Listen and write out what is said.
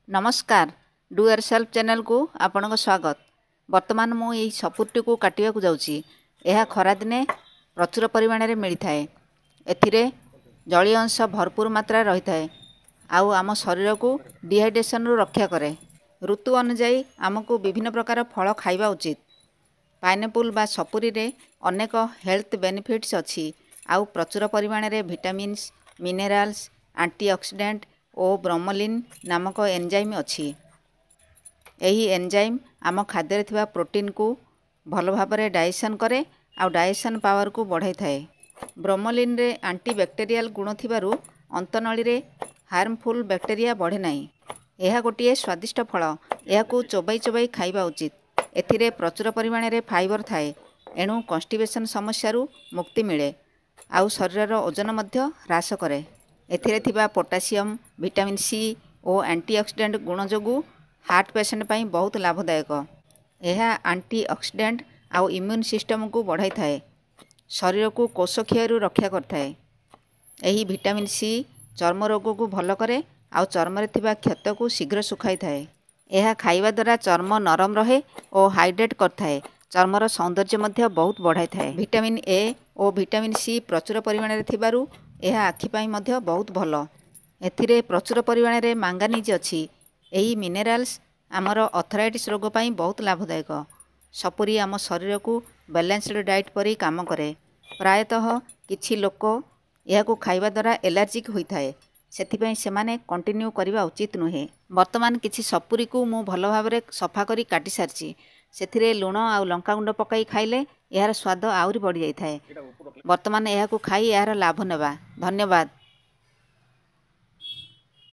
नमस्कार do your self channel को आपन स्वागत। वर्तमान मु यही सपुरटी को काटिया को जाउची। यह खरा दिने प्रचुर परिमाण में मिलता है। एथिरे जलीय अंश भरपूर मात्रा रही है। आउ आम शरीर को डिहाइड्रेशन रु रक्षा करे। ऋतु अनुजाई आमको विभिन्न प्रकार फल खाइबा उचित। पाइनएप्पल बा सपुरी रे अनेक हेल्थ बेनिफिट्स अच्छी। आउ प्रचुर परिमाण में विटामिन्स मिनेराल्स एंटीऑक्सीडेंट और ब्रोमोलिन नामक एंजाइम अच्छी। यही एंजाइम आम खाद्य थिबा प्रोटीन को भल भाव में डाइजेशन करे आउ डाइजेशन पावर को बढ़ाई थाए। ब्रोमोलिन रे एंटीबैक्टेरियल गुण थिबारु अंतनळी रे हार्मफुल बैक्टेरिया बढ़े नाही। यह गोटे स्वादिष्ट फल। यह को चोबाई चोबाई खाइबा उचित। एथिरे प्रचुर परिमाण में फाइबर थाए। एणु कन्स्टिपेशन समस्या मुक्ति मिले। आउ शरीर ओजन मध्य ह्रास करे। एथिरे थिबा पोटासियम विटामिन सी और एंटीऑक्सीडेंट गुण जोगु हार्ट पेशेंट पई बहुत लाभदायक। यह एंटीऑक्सीडेंट आउ इम्यून सिस्टम को बढ़ाई थाए। शरीर को कोष क्षय रक्षा करथाए। यही विटामिन सी चर्म रोग को भल करे आउ चर्म रे थिबा क्षत को शीघ्र सुखाई थाए। यह खाइबा द्वारा चर्म नरम रहे और हाइड्रेट करथाए। चर्मर सौंदर्य मध्य बहुत बढ़ाई थाए। विटामिन ए और विटामिन सी प्रचुर परिमाण में थिबारु यह आखि पई मध्य बहुत भल। एथिरे प्रचुर परिमाण में मांगानीज अच्छी। यही मिनेराल्स आमर अर्थराइटिस रोग पई बहुत लाभदायक। सपुरी आम शरीर को बैलेंस्ड डाइट परी काम करे। प्रायतः किछि लोक यह को खाइबा द्वारा एलर्जिक होता है। सेथिपई सेमाने कंटिन्यू करबा उचित नुहे। वर्तमान किछि सपुरी को मु भल भाव में सफा करी काटी सारछि। सेथिरे लुण आ लंका गुंड पकाई खाइले यार स्वाद आउरी बढ़ी जाय थाए। वर्तमान यह को खाई यार लाभ नेबा। धन्यवाद।